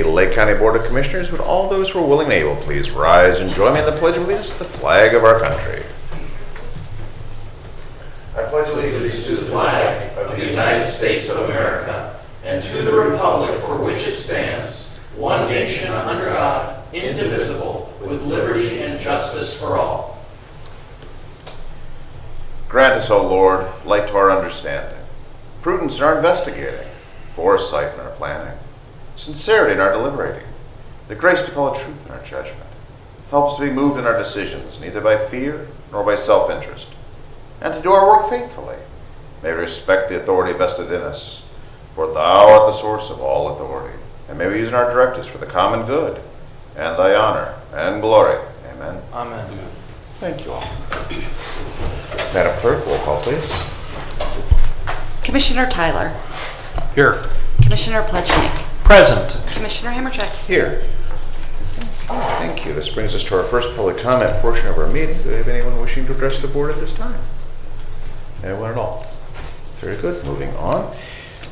Lake County Board of Commissioners, would all those who are willing and able please rise and join me in the Pledge of Allegiance to the flag of our country. I pledge allegiance to the flag of the United States of America and to the republic for which it stands, one nation under God, indivisible, with liberty and justice for all. Grant us, O Lord, light to our understanding, prudence in our investigating, foresight in our planning, sincerity in our deliberating, the grace to follow truth in our judgment. Help us to be moved in our decisions, neither by fear nor by self-interest, and to do our work faithfully. May we respect the authority vested in us, for thou art the source of all authority, and may we use our directives for the common good and thy honor and glory. Amen. Amen. Thank you all. Madam Clerk, roll call, please. Commissioner Tyler. Here. Commissioner Plechnik. Present. Commissioner Hammercheck. Here. Thank you. This brings us to our first public comment portion of our meeting. Do we have anyone wishing to address the board at this time? Anyone at all? Very good. Moving on.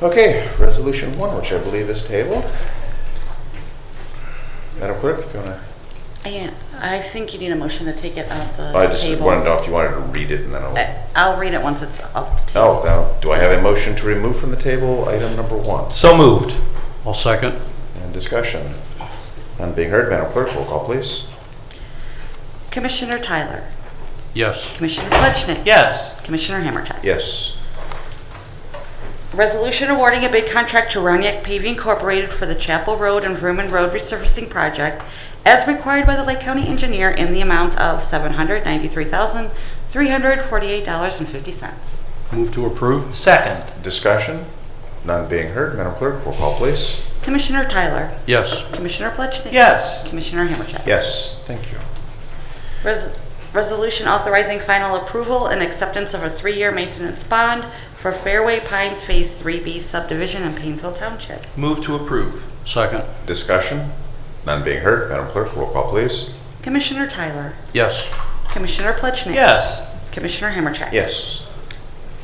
Okay, Resolution 1, which I believe is tabled. Madam Clerk, if you want to... I think you need a motion to take it off the I just table. wanted to know if you wanted to read it, and then I'll read it once it's off the table. Oh, now, do I have a motion to remove from the table item number 1? So moved. I'll second. And discussion. None being heard, Madam Clerk, roll call, please. Commissioner Tyler. Yes. Commissioner Plechnik. Yes. Commissioner Hammercheck. Yes. Resolution awarding a bid contract to Roniak Paving Incorporated for the Chapel Road and Vrooman Road resurfacing project as required by the Lake County Engineer in the amount of $793,348.50. Move to approve. Second. Discussion. None being heard, Madam Clerk, roll call, please. Commissioner Tyler. Yes. Commissioner Plechnik. Yes. Commissioner Hammercheck. Yes. Thank you. Resolution authorizing final approval and acceptance of a 3-year maintenance bond for Fairway Pines Phase 3B Subdivision in Paynesville Township. Move to approve. Second. Discussion. None being heard, Madam Clerk, roll call, please. Commissioner Tyler. Yes. Commissioner Plechnik. Yes. Commissioner Hammercheck. Yes.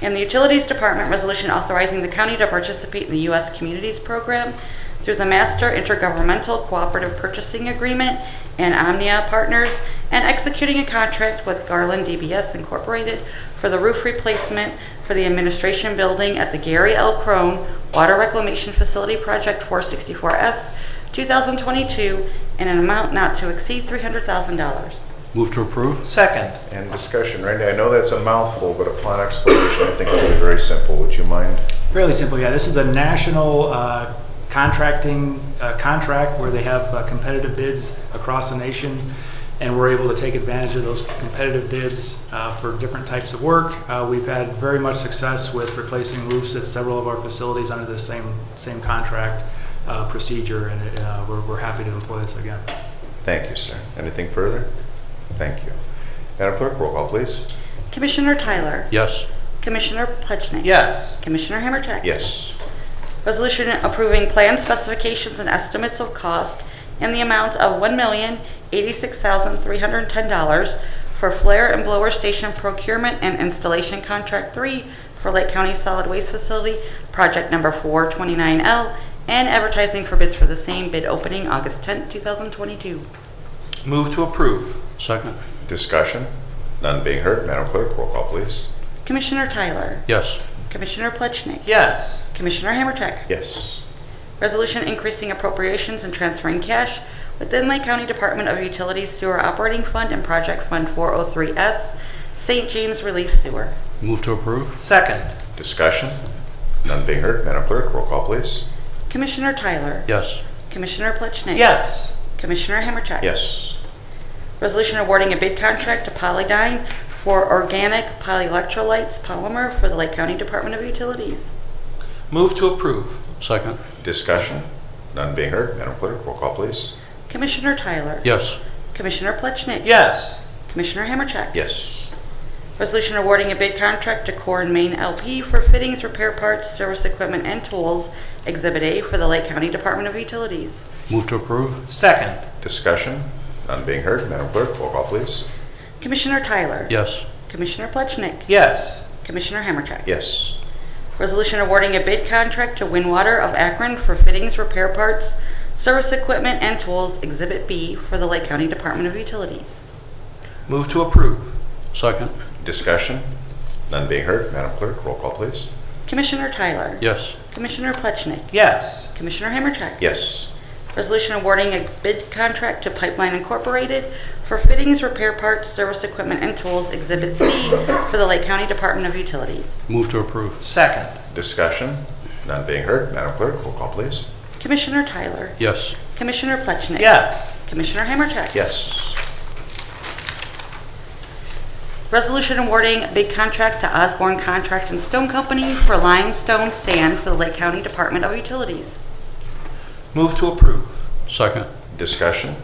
And the Utilities Department resolution authorizing the county to participate in the U.S. Communities Program through the Master Intergovernmental Cooperative Purchasing Agreement and Omnia Partners, and executing a contract with Garland DBS Incorporated for the roof replacement for the administration building at the Gary L. Crone Water Reclamation Facility Project 464S 2022 in an amount not to exceed $300,000. Move to approve. Second. And discussion. Randy, I know that's a mouthful, but upon explanation, I think it'll be very simple. Would you mind? Fairly simple, yeah. This is a national contracting contract where they have competitive bids across the nation, and we're able to take advantage of those competitive bids for different types of work. We've had very much success with replacing roofs at several of our facilities under the same contract procedure, and we're happy to employ this again. Thank you, sir. Anything further? Thank you. Madam Clerk, roll call, please. Commissioner Tyler. Yes. Commissioner Plechnik. Yes. Commissioner Hammercheck. Yes. Resolution approving plan specifications and estimates of cost in the amount of $1,086,310 for flare and blower station procurement and installation contract 3 for Lake County Solid Waste Facility, project number 429L, and advertising for bids for the same, bid opening August 10, 2022. Move to approve. Second. Discussion. None being heard, Madam Clerk, roll call, please. Commissioner Tyler. Yes. Commissioner Plechnik. Yes. Commissioner Hammercheck. Yes. Resolution increasing appropriations and transferring cash within Lake County Department of Utilities Sewer Operating Fund and Project Fund 403S, St. James Relief Sewer. Move to approve. Second. Discussion. None being heard, Madam Clerk, roll call, please. Commissioner Tyler. Yes. Commissioner Plechnik. Yes. Commissioner Hammercheck. Yes. Resolution awarding a bid contract to Polydyne for organic polyelectrolytes polymer for the Lake County Department of Utilities. Move to approve. Second. Discussion. None being heard, Madam Clerk, roll call, please. Commissioner Tyler. Yes. Commissioner Plechnik. Yes. Commissioner Hammercheck. Yes. Resolution awarding a bid contract to Core and Main LP for fittings, repair parts, service equipment, and tools, Exhibit A, for the Lake County Department of Utilities. Move to approve. Second. Discussion. None being heard, Madam Clerk, roll call, please. Commissioner Tyler. Yes. Commissioner Plechnik. Yes. Commissioner Hammercheck. Yes. Resolution awarding a bid contract to Windwater of Akron for fittings, repair parts, Service equipment and tools, Exhibit B, for the Lake County Department of Utilities. Move to approve. Second. Discussion? None being heard. Madam Clerk, roll call, please. Commissioner Tyler. Yes. Commissioner Plechnik. Yes. Commissioner Hammercheck. Yes. Resolution awarding a bid contract to Pipeline Incorporated for fittings, repair parts, service equipment, and tools, Exhibit C, for the Lake County Department of Utilities. Move to approve. Second. Discussion? None being heard. Madam Clerk, roll call, please. Commissioner Tyler. Yes. Commissioner Plechnik. Yes. Commissioner Hammercheck. Yes. Resolution awarding a bid contract to Osborne Contract and Stone Company for limestone sand for the Lake County Department of Utilities. Move to approve. Second. Discussion?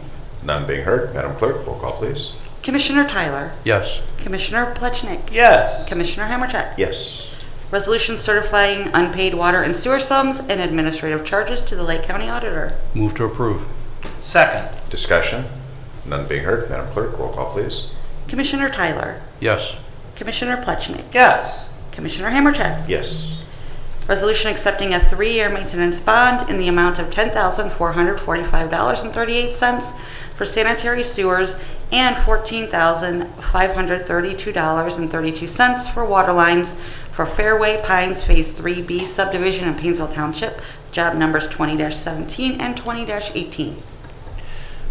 None being heard. Madam Clerk, roll call, please. Commissioner Tyler. Yes. Commissioner Plechnik. Yes. Commissioner Hammercheck. Yes. Resolution certifying unpaid water and sewer sums and administrative charges to the Lake County Auditor. Move to approve. Second. Discussion? None being heard. Madam Clerk, roll call, please. Commissioner Tyler. Yes. Commissioner Plechnik. Yes. Commissioner Hammercheck. Yes. Resolution accepting a 3-year maintenance bond in the amount of $10,445.38 for sanitary sewers and $14,532.32 for water lines for Fairway Pines Phase 3B Subdivision in Paynesville Township, job numbers 20-17 and 20-18.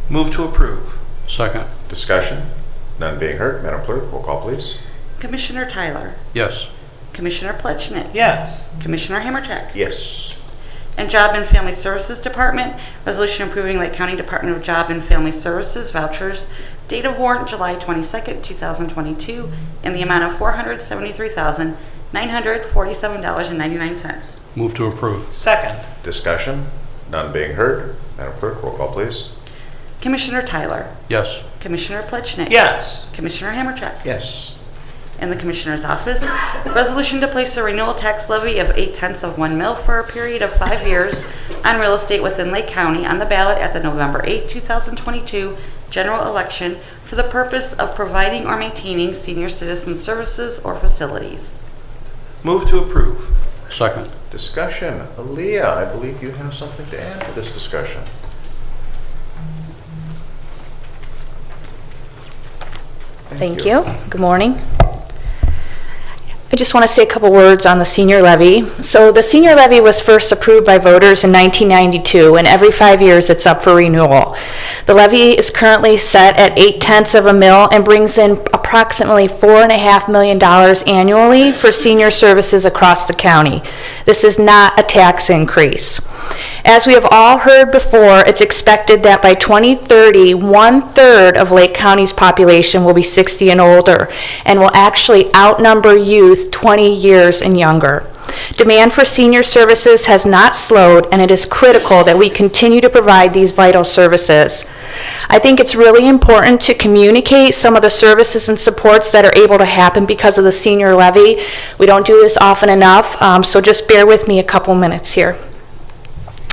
Move to approve. Second. Discussion? None being heard. Madam Clerk, roll call, please. Commissioner Tyler. Yes. Commissioner Plechnik. Yes. Commissioner Hammercheck. Yes. And Job and Family Services Department, resolution approving Lake County Department of Job and Family Services vouchers, date of warrant July 22nd, 2022, in the amount of $473,947.99. Move to approve. Second. Discussion? None being heard. Madam Clerk, roll call, please. Commissioner Tyler. Yes. Commissioner Plechnik. Yes. Commissioner Hammercheck. Yes. In the Commissioner's Office, resolution to place a renewal tax levy of 0.8 mil for a period of 5 years on real estate within Lake County on the ballot at the November 8, 2022 general election for the purpose of providing or maintaining senior citizen services or facilities. Move to approve. Second. Discussion. Aaliyah, I believe you have something to add to this discussion. Thank you. Good morning. I just want to say a couple words on the senior levy. So the senior levy was first approved by voters in 1992, and every 5 years it's up for renewal. The levy is currently set at 0.8 mil and brings in approximately $4.5 million annually for senior services across the county. This is not a tax increase. As we have all heard before, it's expected that by 2030, 1/3 of Lake County's population will be 60 and older and will actually outnumber youth 20 years and younger. Demand for senior services has not slowed, and it is critical that we continue to provide these vital services. I think it's really important to communicate some of the services and supports that are able to happen because of the senior levy. We don't do this often enough, so just bear with me a couple minutes here.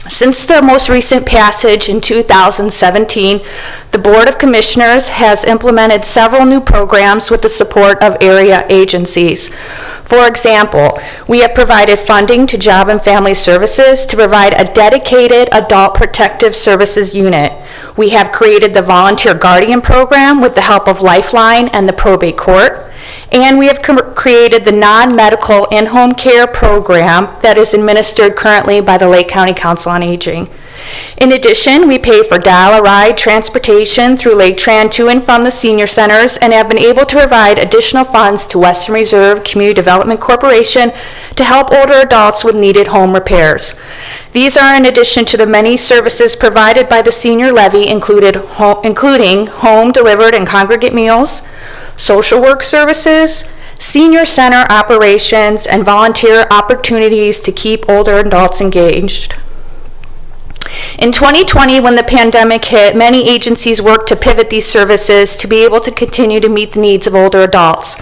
Since the most recent passage in 2017, the Board of Commissioners has implemented several new programs with the support of area agencies. For example, we have provided funding to Job and Family Services to provide a dedicated adult protective services unit. We have created the Volunteer Guardian Program with the help of Lifeline and the Probate Court. And we have created the non-medical in-home care program that is administered currently by the Lake County Council on Aging. In addition, we pay for dollar-ride transportation through Lake Tran to and from the senior centers and have been able to provide additional funds to Western Reserve Community Development Corporation to help older adults with needed home repairs. These are in addition to the many services provided by the senior levy, including home delivered and congregate meals, social work services, senior center operations, and volunteer opportunities to keep older adults engaged. In 2020, when the pandemic hit, many agencies worked to pivot these services to be able to continue to meet the needs of older adults.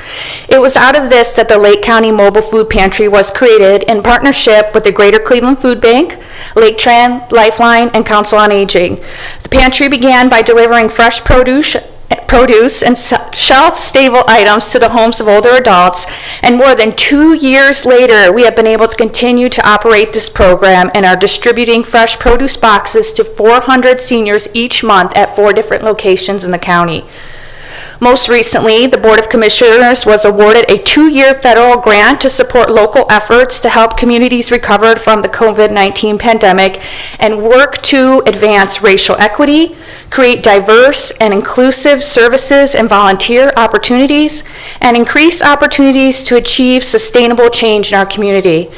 It was out of this that the Lake County Mobile Food Pantry was created in partnership with the Greater Cleveland Food Bank, Lake Tran, Lifeline, and Council on Aging. The pantry began by delivering fresh produce produce and shelf-stable items to the homes of older adults, and more than 2 years later, we have been able to continue to operate this program and are distributing fresh produce boxes to 400 seniors each month at 4 different locations in the county. Most recently, the Board of Commissioners was awarded a 2-year federal grant to support local efforts to help communities recover from the COVID-19 pandemic and work to advance racial equity, create diverse and inclusive services and volunteer opportunities, and increase opportunities to achieve sustainable change in our community.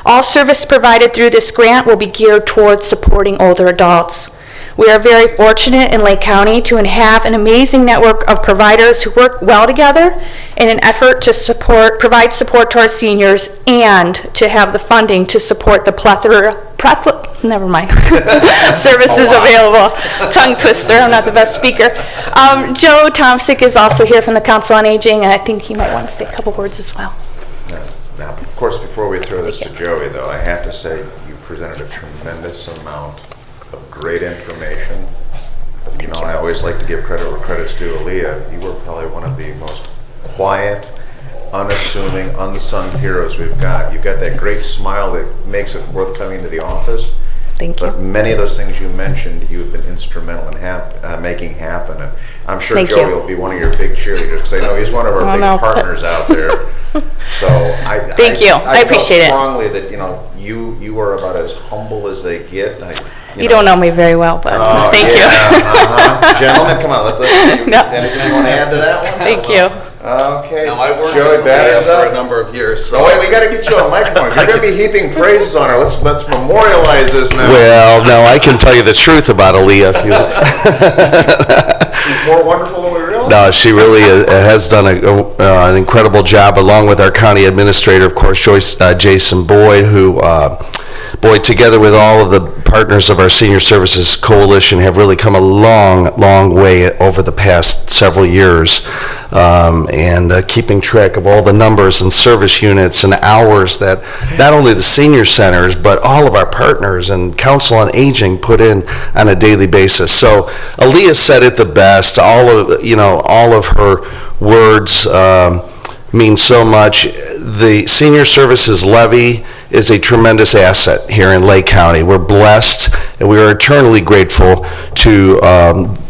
All service provided through this grant will be geared towards supporting older adults. We are very fortunate in Lake County to have an amazing network of providers who work well together in an effort to provide support to our seniors and to have the funding to support the plethora services available. Tongue twister, I'm not the best speaker. Joe Tomsick is also here from the Council on Aging, and I think he might want to say a couple words as well. Now, of course, before we throw this to Joey, though, I have to say you presented a tremendous amount of great information. You know, I always like to give credit where credit's due. Aaliyah, you were probably one of the most quiet, unassuming, unsung heroes we've got. You've got that great smile that makes it worth coming to the office. Thank you. But many of those things you mentioned, you've been instrumental in making happen. And I'm sure Thank Joey you. will be one of your big cheerleaders, because I know he's one of our big partners out there. So Thank you. I appreciate it. felt strongly that, you know, you are about as humble as they get. You don't know me very well, but thank you. Gentlemen, come on, let's anything you want to add to that one? Thank you. Okay. Now, I worked Joey with Batter's Leah for up. a number of years. Oh, wait, we got to get you on a microphone. You're going to be heaping praises on her. Let's memorialize this now. Well, no, I can tell you the truth about Aaliyah. If you She's more wonderful than we realized. No, she really has done an incredible job, along with our county administrator, of course, Jason Boyd, who, together with all of the partners of our Senior Services Coalition, have really come a long, long way over the past several years, and keeping track of all the numbers and service units and hours that not only the senior centers, but all of our partners and Council on Aging put in on a daily basis. So Aaliyah said it the best. All of her words mean so much. The Senior Services Levy is a tremendous asset here in Lake County. We're blessed, and we are eternally grateful to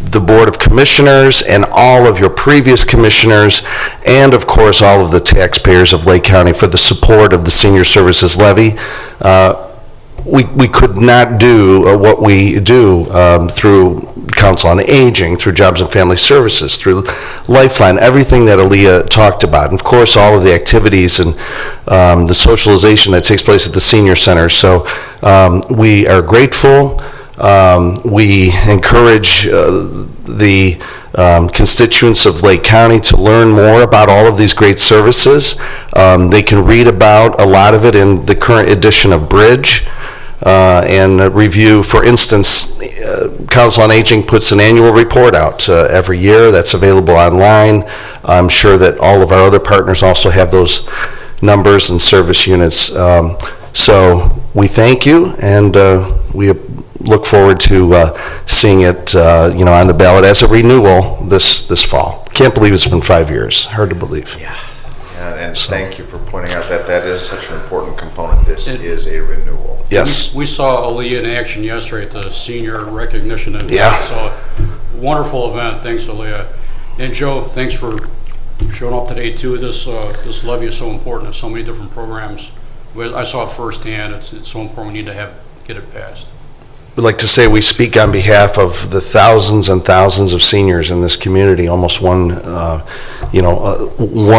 the Board of Commissioners and all of your previous commissioners, and of course all of the taxpayers of Lake County for the support of the Senior Services Levy. We could not do what we do through Council on Aging, through Jobs and Family Services, through Lifeline, everything that Aaliyah talked about. And of course, all of the activities and the socialization that takes place at the senior center. So we are grateful. We encourage the constituents of Lake County to learn more about all of these great services. They can read about a lot of it in the current edition of Bridge. And review, for instance, Council on Aging puts an annual report out every year that's available online. I'm sure that all of our other partners also have those numbers and service units. So we thank you, and we look forward to seeing it on the ballot as a renewal this fall. Can't believe it's been 5 years. Hard to believe. Yeah. And thank you for pointing out that is such an important component. This is a renewal. Yes. We saw Aaliyah in action yesterday at the senior recognition event. Yeah. So, wonderful event. Thanks, Aaliyah. And Joe, thanks for showing up today too. This levy is so important in so many different programs. I saw it firsthand. It's so important. We need to get it passed. We'd like to say we speak on behalf of the thousands and thousands of seniors in this community. Almost one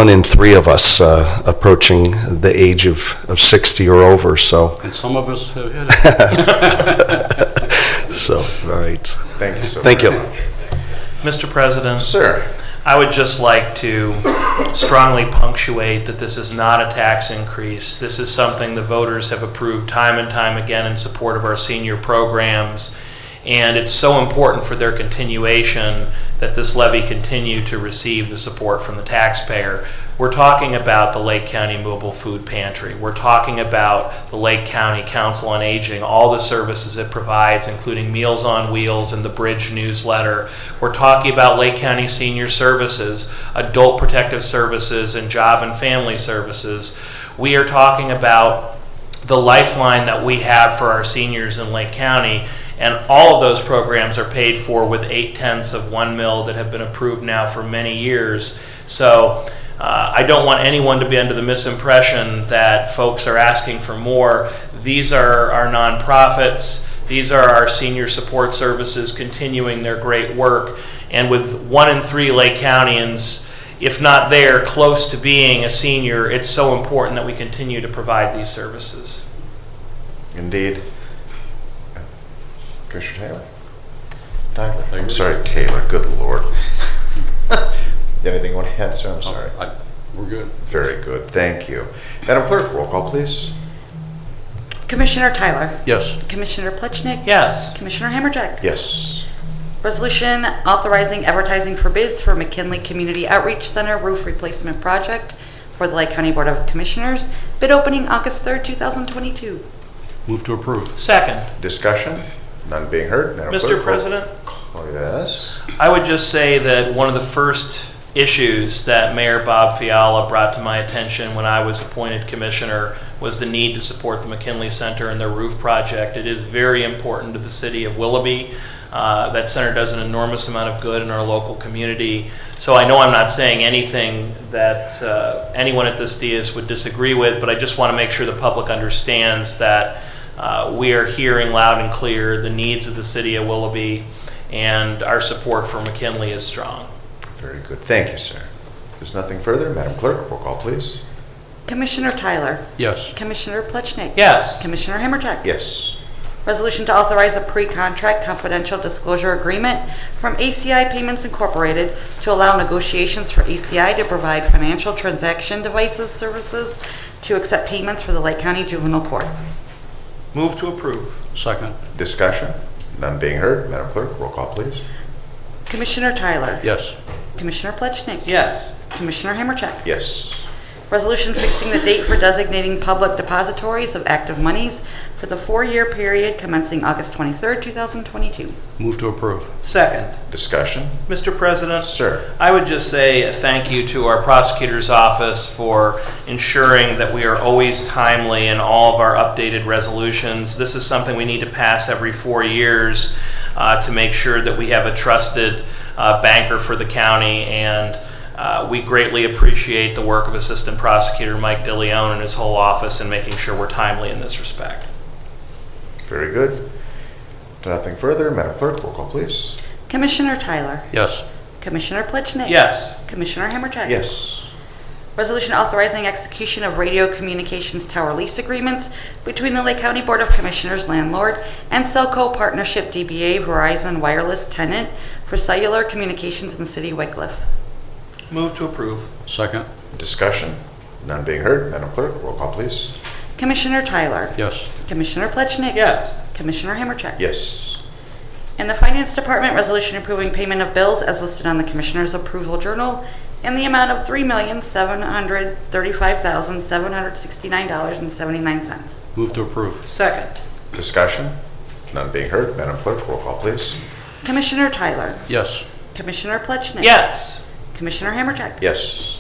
in 3 of us approaching the age of 60 or over. So. And some of us have hit it. So, all right. Thank you so Thank you. much. Mr. President, Sir. I would just like to strongly punctuate that this is not a tax increase. This is something the voters have approved time and time again in support of our senior programs. And it's so important for their continuation that this levy continue to receive the support from the taxpayer. We're talking about the Lake County Mobile Food Pantry. We're talking about the Lake County Council on Aging, all the services it provides, including Meals on Wheels and the Bridge newsletter. We're talking about Lake County Senior Services, Adult Protective Services, and Job and Family Services. We are talking about the lifeline that we have for our seniors in Lake County, and all of those programs are paid for with 0.8 of 1 mil that have been approved now for many years. So I don't want anyone to be under the misimpression that folks are asking for more. These are our nonprofits. These are our senior support services continuing their great work. And with 1 in 3 Lake Countyans, if not there, close to being a senior, it's so important that we continue to provide these services. Indeed. Commissioner Taylor? I'm sorry, Taylor. Good Lord. Anything you want to add, sir? I'm sorry. We're good. Very good. Thank you. Madam Clerk, roll call, please. Commissioner Tyler. Yes. Commissioner Plechnik. Yes. Commissioner Hammercheck. Yes. Resolution authorizing advertising for bids for McKinley Community Outreach Center roof replacement project for the Lake County Board of Commissioners. Bid opening August 3rd, 2022. Move to approve. Second. Discussion? None being heard. Madam Clerk, Mr. roll- President? Oh, yes. I would just say that one of the first issues that Mayor Bob Fiala brought to my attention when I was appointed commissioner was the need to support the McKinley Center and their roof project. It is very important to the city of Willoughby. That center does an enormous amount of good in our local community. So I know I'm not saying anything that anyone at this dais would disagree with, but I just want to make sure the public understands that we are hearing loud and clear the needs of the city of Willoughby, and our support for McKinley is strong. Very good. Thank you, sir. There's nothing further. Madam Clerk, roll call, please. Commissioner Tyler. Yes. Commissioner Plechnik. Yes. Commissioner Hammercheck. Yes. Resolution to authorize a pre-contract confidential disclosure agreement from ACI Payments Incorporated to allow negotiations for ACI to provide financial transaction devices services to accept payments for the Lake County Juvenile Court. Move to approve. Second. Discussion? None being heard. Madam Clerk, roll call, please. Commissioner Tyler. Yes. Commissioner Plechnik. Yes. Commissioner Hammercheck. Yes. Resolution fixing the date for designating public depositories of active monies for the 4-year period commencing August 23rd, 2022. Move to approve. Second. Discussion? Mr. President? Sir. I would just say a thank you to our prosecutor's office for ensuring that we are always timely in all of our updated resolutions. This is something we need to pass every 4 years to make sure that we have a trusted banker for the county, and we greatly appreciate the work of Assistant Prosecutor Mike DeLeon and his whole office in making sure we're timely in this respect. Very good. Nothing further. Madam Clerk, roll call, please. Commissioner Tyler. Yes. Commissioner Plechnik. Yes. Commissioner Hammercheck. Yes. Resolution authorizing execution of radio communications tower lease agreements between the Lake County Board of Commissioners landlord and Celco Partnership DBA Verizon Wireless tenant for cellular communications in the city of Wickliffe. Move to approve. Second. Discussion? None being heard. Madam Clerk, roll call, please. Commissioner Tyler. Yes. Commissioner Plechnik. Yes. Commissioner Hammercheck. Yes. And the Finance Department resolution approving payment of bills as listed on the Commissioner's Approval Journal in the amount of $3,735,769.79. Move to approve. Second. Discussion? None being heard. Madam Clerk, roll call, please. Commissioner Tyler. Yes. Commissioner Plechnik. Yes. Commissioner Hammercheck. Yes.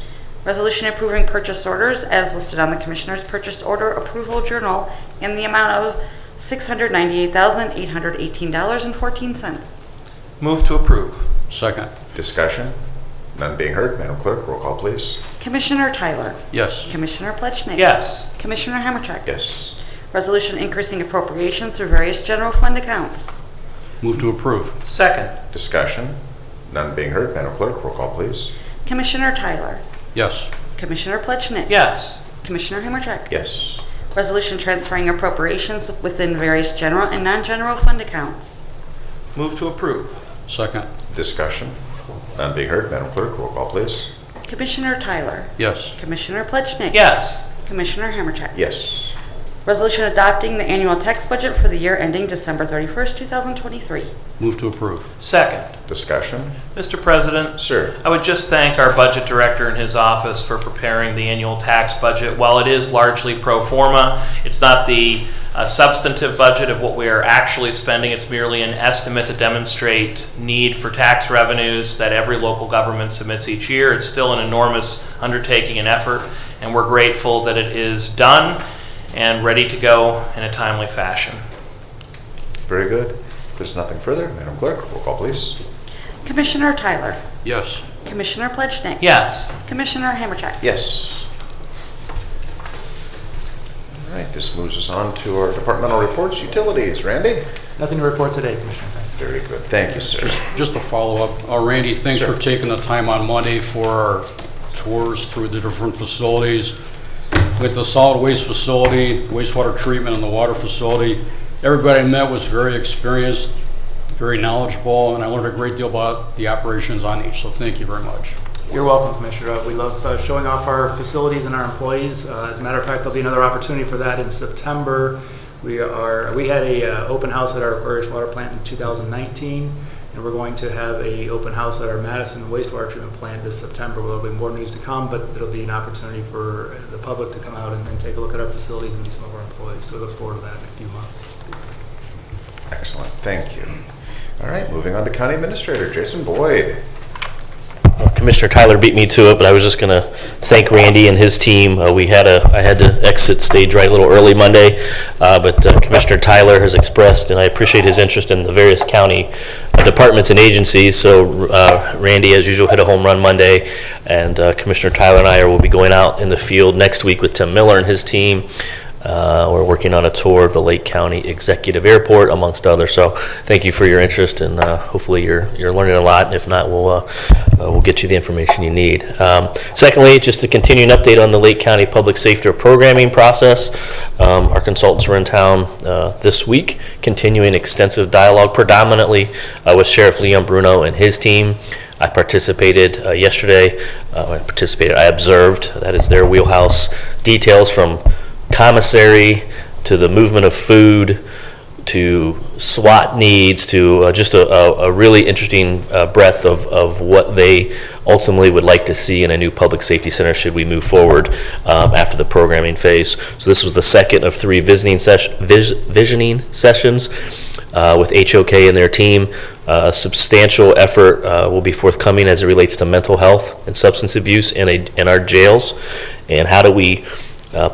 Resolution approving purchase orders as listed on the Commissioner's Purchase Order Approval Journal in the amount of $698,818.14. Move to approve. Second. Discussion? None being heard. Madam Clerk, roll call, please. Commissioner Tyler. Yes. Commissioner Plechnik. Yes. Commissioner Hammercheck. Yes. Resolution increasing appropriations through various general fund accounts. Move to approve. Second. Discussion? None being heard. Madam Clerk, roll call, please. Commissioner Tyler. Yes. Commissioner Plechnik. Yes. Commissioner Hammercheck. Yes. Resolution transferring appropriations within various general and non-general fund accounts. Move to approve. Second. Discussion? None being heard. Madam Clerk, roll call, please. Commissioner Tyler. Yes. Commissioner Plechnik. Yes. Commissioner Hammercheck. Yes. Resolution adopting the annual tax budget for the year ending December 31st, 2023. Move to approve. Second. Discussion? Mr. President, Sir. I would just thank our budget director and his office for preparing the annual tax budget. While it is largely pro forma, it's not the substantive budget of what we are actually spending. It's merely an estimate to demonstrate need for tax revenues that every local government submits each year. It's still an enormous undertaking and effort, and we're grateful that it is done and ready to go in a timely fashion. Very good. If there's nothing further, Madam Clerk, roll call, please. Commissioner Tyler. Yes. Commissioner Pledgenik. Yes. Commissioner Hammercheck. Yes. All right, this moves us on to our departmental reports. Utilities, Randy? Nothing to report today, Commissioner. Very good. Thank you, sir. Just a follow-up. Randy, thanks Sure. for taking the time on Monday for our tours through the different facilities. With the solid waste facility, wastewater treatment, and the water facility, everybody I met was very experienced, very knowledgeable, and I learned a great deal about the operations on each, so thank you very much. You're welcome, Commissioner. We love showing off our facilities and our employees. As a matter of fact, there'll be another opportunity for that in September. We had a open house at our wastewater plant in 2019, and we're going to have a open house at our Madison wastewater treatment plant this September. There'll be more news to come, but it'll be an opportunity for the public to come out and take a look at our facilities and meet some of our employees. So we look forward to that in a few months. Excellent. Thank you. All right, moving on to County Administrator Jason Boyd. Commissioner Tyler beat me to it, but I was just going to thank Randy and his team. I had to exit stage right a little early Monday, but Commissioner Tyler has expressed, and I appreciate his interest in the various county departments and agencies. So Randy, as usual, hit a home run Monday, and Commissioner Tyler and I will be going out in the field next week with Tim Miller and his team. We're working on a tour of the Lake County Executive Airport, amongst others. So thank you for your interest, and hopefully you're learning a lot. And if not, we'll get you the information you need. Secondly, just to continue an update on the Lake County Public Safety Programming process. Our consultants were in town this week, continuing extensive dialogue, predominantly with Sheriff Leon Bruno and his team. I participated yesterday. I observed, that is their wheelhouse, details from commissary to the movement of food to SWAT needs to just a really interesting breadth of what they ultimately would like to see in a new public safety center should we move forward after the programming phase. So this was the second of 3 visioning sessions with HOK and their team. Substantial effort will be forthcoming as it relates to mental health and substance abuse in our jails, and how do we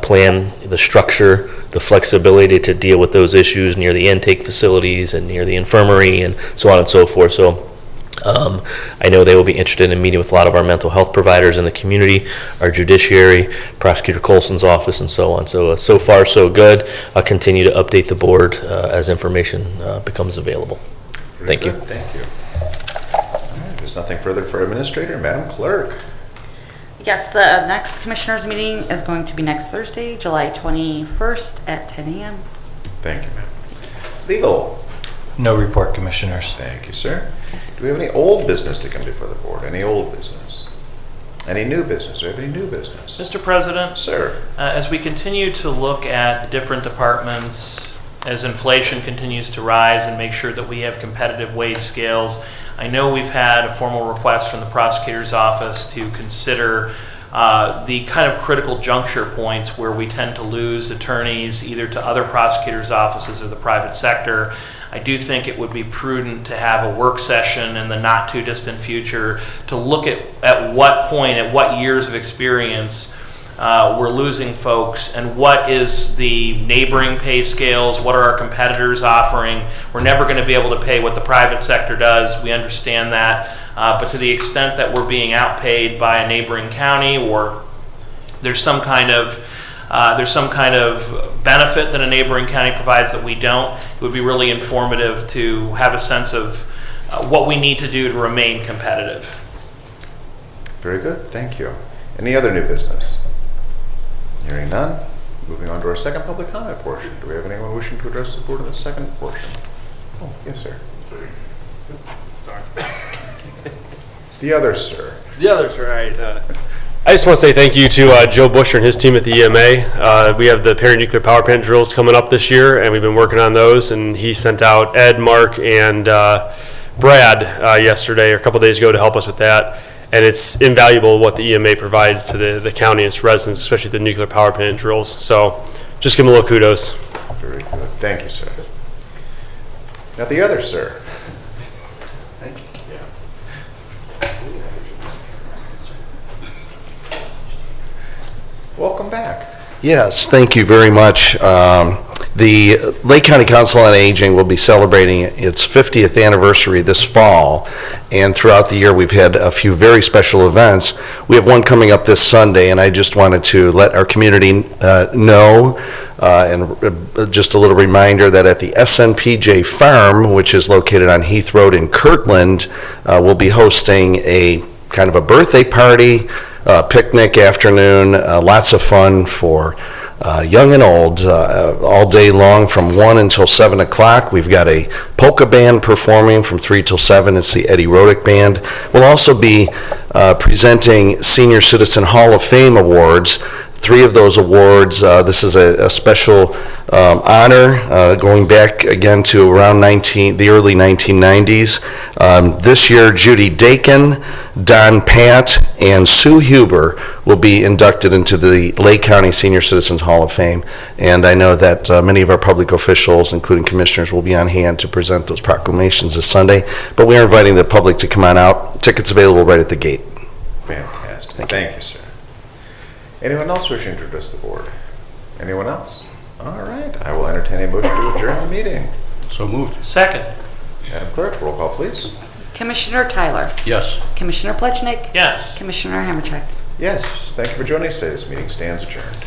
plan the structure, the flexibility to deal with those issues near the intake facilities and near the infirmary and so on and so forth. So I know they will be interested in meeting with a lot of our mental health providers in the community, our judiciary, Prosecutor Colson's office, and so on. So far so good. I'll continue to update the board as information becomes available. Thank you. Thank you. All right, there's nothing further for Administrator. Madam Clerk. Yes, the next commissioners meeting is going to be next Thursday, July 21st at 10 a.m. Thank you, ma'am. Legal. No report, Commissioners. Thank you, sir. Do we have any old business to come before the board? Any old business? Any new business? Do we have any new business? Mr. President, Sir. as we continue to look at different departments, as inflation continues to rise, and make sure that we have competitive wage scales, I know we've had a formal request from the prosecutor's office to consider the kind of critical juncture points where we tend to lose attorneys either to other prosecutors' offices or the private sector. I do think it would be prudent to have a work session in the not too distant future to look at what point, at what years of experience we're losing folks, and what is the neighboring pay scales, what are our competitors offering. We're never going to be able to pay what the private sector does, we understand that, but to the extent that we're being outpaid by a neighboring county, or there's some kind of benefit that a neighboring county provides that we don't, it would be really informative to have a sense of what we need to do to remain competitive. Very good. Thank you. Any other new business? Hearing none. Moving on to our second public comment portion. Do we have anyone wishing to address the board in the second portion? Oh, yes, sir. Sorry. The other sir. The other's right. I just want to say thank you to Joe Busher and his team at the EMA. We have the nuclear power plant drills coming up this year, and we've been working on those. And he sent out Ed, Mark, and Brad yesterday or a couple days ago to help us with that. And it's invaluable what the EMA provides to the county and its residents, especially the nuclear power plant drills. So just give them a little kudos. Very good. Thank you, sir. Now the other sir. Thank you. Welcome back. Yes, thank you very much. The Lake County Council on Aging will be celebrating its 50th anniversary this fall, and throughout the year we've had a few very special events. We have one coming up this Sunday, and I just wanted to let our community know, and just a little reminder that at the SNPJ Farm, which is located on Heath Road in Kirtland, we'll be hosting a kind of a birthday party, picnic afternoon, lots of fun for young and old, all day long from 1 until 7 o'clock. We've got a polka band performing from 3 till 7. It's the Eddie Rodick Band. We'll also be presenting Senior Citizen Hall of Fame awards. 3 of those awards, this is a special honor going back again to around the early 1990s. This year, Judy Dakin, Don Pat, and Sue Huber will be inducted into the Lake County Senior Citizens Hall of Fame. And I know that many of our public officials, including commissioners, will be on hand to present those proclamations this Sunday. But we are inviting the public to come on out. Tickets available right at the gate. Fantastic. Thank you, sir. Anyone else wishing to address the board? Anyone else? All right. I will entertain a motion to adjourn the meeting. So moved. Second. Madam Clerk, roll call, please. Commissioner Tyler. Yes. Commissioner Plechnik. Yes. Commissioner Hammercheck. Yes. Thank you for joining us today. This meeting stands adjourned.